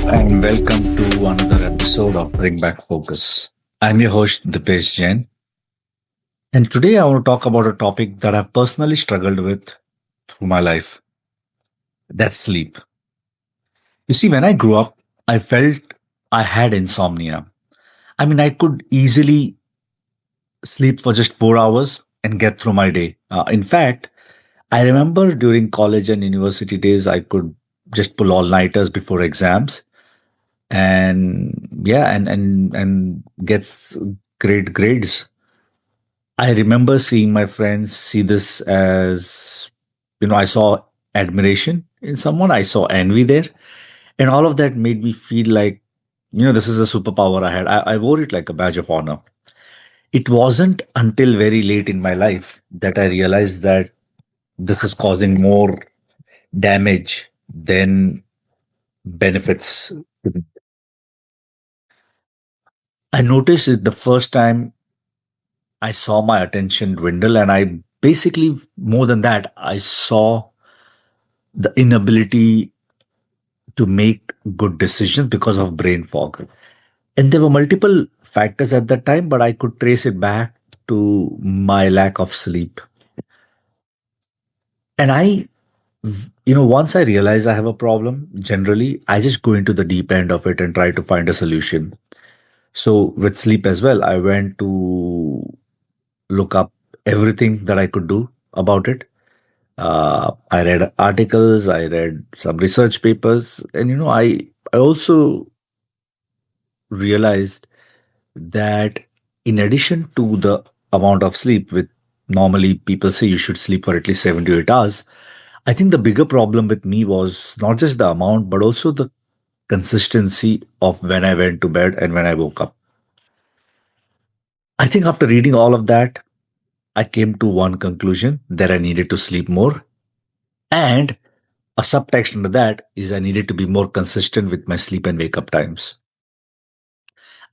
and welcome to another episode of Bring Back Focus. I'm your host, Dipesh Jain, and today I want to talk about a topic that I've personally struggled with through my life. That's sleep. You see, when I grew up, I felt I had insomnia. I mean, I could easily sleep for just 4 hours and get through my day. In fact, I remember during college and university days, I could just pull all nighters before exams and yeah and gets great grades. I remember seeing my friends see this as, I saw admiration in someone, I saw envy there, and all of that made me feel like, this is a superpower I had. I wore it like a badge of honor. It wasn't until very late in my life that I realized that this is causing more damage than benefits. I noticed it the first time I saw my attention dwindle, and I basically, more than that, I saw the inability to make good decisions because of brain fog. And there were multiple factors at that time, but I could trace it back to my lack of sleep. And once I realize I have a problem, generally, I just go into the deep end of it and try to find a solution. So with sleep as well, I went to look up everything that I could do about it. I read articles, I read some research papers, and I also realized that in addition to the amount of sleep, with normally people say you should sleep for at least 7 to 8 hours, I think the bigger problem with me was not just the amount, but also the consistency of when I went to bed and when I woke up. I think after reading all of that, I came to one conclusion that I needed to sleep more. And a subtext under that is I needed to be more consistent with my sleep and wake up times.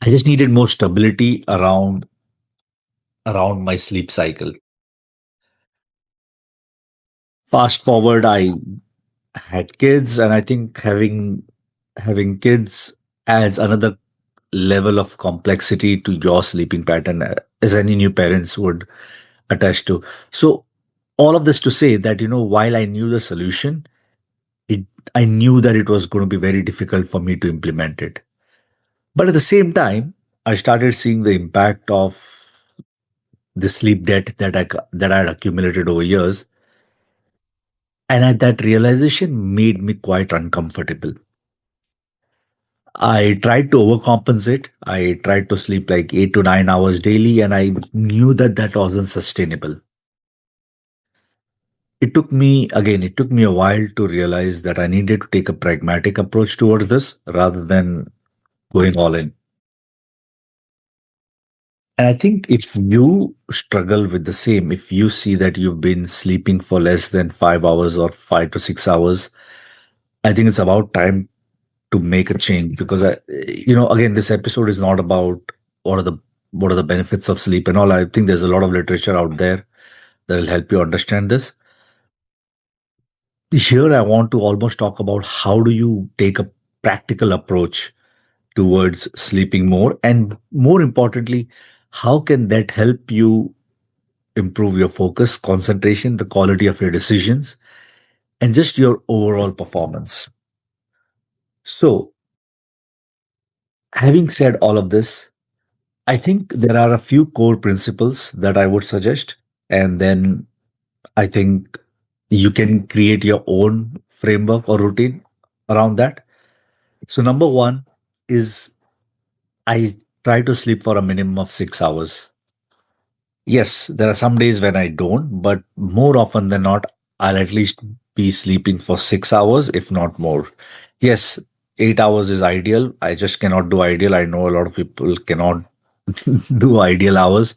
I just needed more stability around my sleep cycle. Fast forward, I had kids, and I think having kids adds another level of complexity to your sleeping pattern, as any new parents would attach to. So all of this to say that, while I knew the solution, it I knew that it was going to be very difficult for me to implement it. But at the same time, I started seeing the impact of the sleep debt that I had accumulated over years, and that realization made me quite uncomfortable. I tried to overcompensate. I tried to sleep like 8 to 9 hours daily, and I knew that that wasn't sustainable. It took me a while to realize that I needed to take a pragmatic approach towards this rather than going all in. And I think if you struggle with the same, if you see that you've been sleeping for less than 5 hours or 5 to 6 hours, I think it's about time to make a change because again, this episode is not about what are the what are the benefits of sleep and all. I think there's a lot of literature out there that will help you understand this. Here, I want to almost talk about how do you take a practical approach towards sleeping more, and more importantly, how can that help you improve your focus, concentration, the quality of your decisions, and just your overall performance. So, having said all of this, I think there are a few core principles that I would suggest, and then I think you can create your own framework or routine around that. So, number one is I try to sleep for a minimum of 6 hours. Yes, there are some days when I don't, but more often than not, I'll at least be sleeping for 6 hours, if not more. Yes, 8 hours is ideal. I just cannot do ideal. I know a lot of people cannot do ideal hours,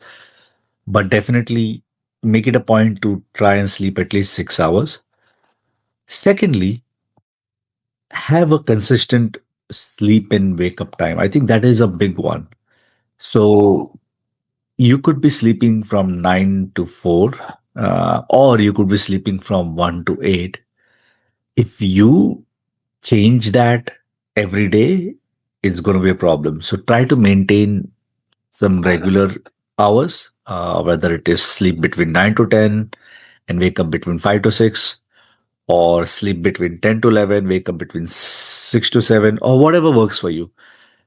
but definitely make it a point to try and sleep at least 6 hours. Secondly, have a consistent sleep and wake up time. I think that is a big one. So you could be sleeping from 9 to 4, or you could be sleeping from 1 to 8. If you change that every day, it's going to be a problem. So try to maintain some regular hours, whether it is sleep between 9 to 10 and wake up between 5 to 6, or sleep between 10 to 11, wake up between 6 to 7, or whatever works for you.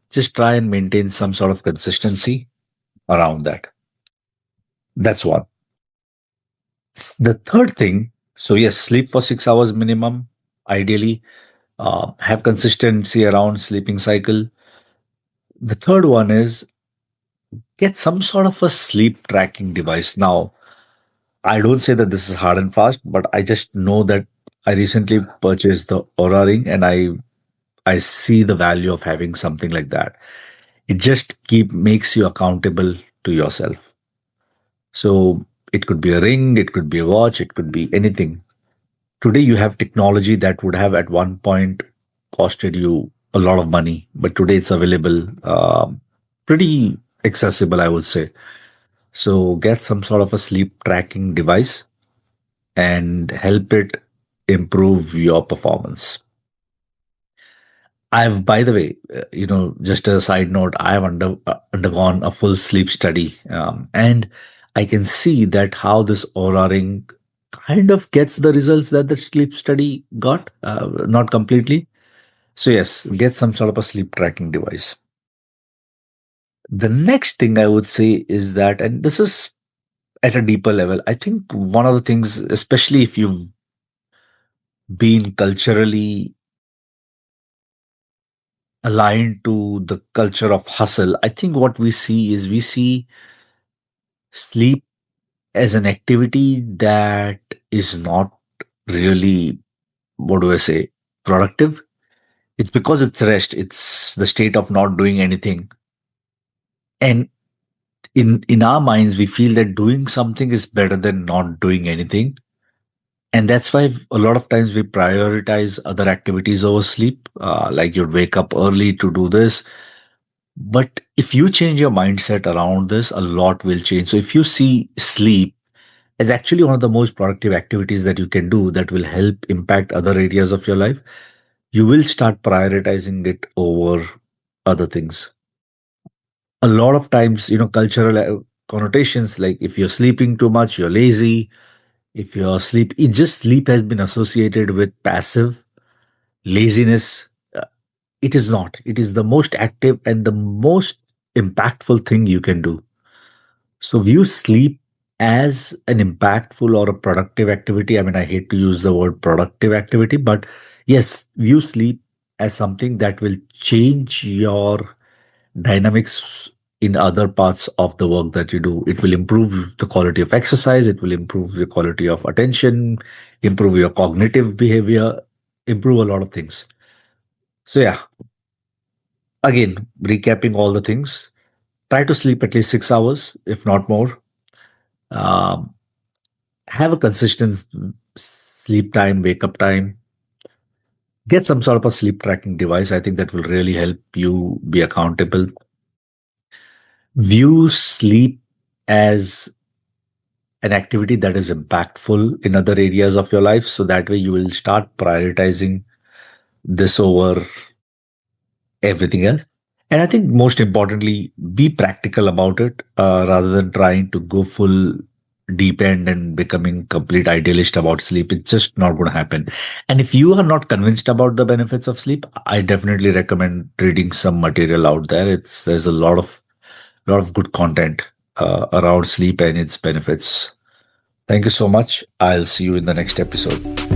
Just try and maintain some sort of consistency around that. That's one. The third thing, so yes, sleep for 6 hours minimum, ideally. Have consistency around sleeping cycle. The third one is get some sort of a sleep tracking device. Now, I don't say that this is hard and fast, but I just know that I recently purchased the Aura Ring, and I see the value of having something like that. It just keep makes you accountable to yourself. So it could be a ring, it could be a watch, it could be anything. Today you have technology that would have at one point costed you a lot of money, but today it's available, pretty accessible, I would say. So get some sort of a sleep tracking device and help it improve your performance. I've, by the way, just a side note, I've undergone a full sleep study, and I can see that how this Aura Ring kind of gets the results that the sleep study got, not completely. So yes, get some sort of a sleep tracking device. The next thing I would say is that, and this is at a deeper level, I think one of the things, especially if you've been culturally aligned to the culture of hustle, I think what we see is we see sleep as an activity that is not really, what do I say, productive. It's because it's rest, it's the state of not doing anything. And in our minds, we feel that doing something is better than not doing anything. And that's why a lot of times we prioritize other activities over sleep. Like you'd wake up early to do this. But if you change your mindset around this, a lot will change. So if you see sleep as actually one of the most productive activities that you can do that will help impact other areas of your life, you will start prioritizing it over other things. A lot of times, cultural connotations, like if you're sleeping too much, you're lazy. If you're sleep, it just sleep has been associated with passive laziness. It is not. It is the most active and the most impactful thing you can do. So view sleep as an impactful or a productive activity. I mean, I hate to use the word productive activity, but yes, view sleep as something that will change your dynamics in other parts of the work that you do. It will improve the quality of exercise, it will improve the quality of attention, improve your cognitive behavior, improve a lot of things. So, yeah, again, recapping all the things, try to sleep at least 6 hours, if not more. Um, have a consistent sleep time, wake up time. Get some sort of a sleep tracking device. I think that will really help you be accountable. View sleep as an activity that is impactful in other areas of your life. So that way you will start prioritizing this over everything else. And I think most importantly, be practical about it rather than trying to go full deep end and becoming complete idealist about sleep. It's just not going to happen. And if you are not convinced about the benefits of sleep, I definitely recommend reading some material out there. There's a lot of good content around sleep and its benefits. Thank you so much. I'll see you in the next episode.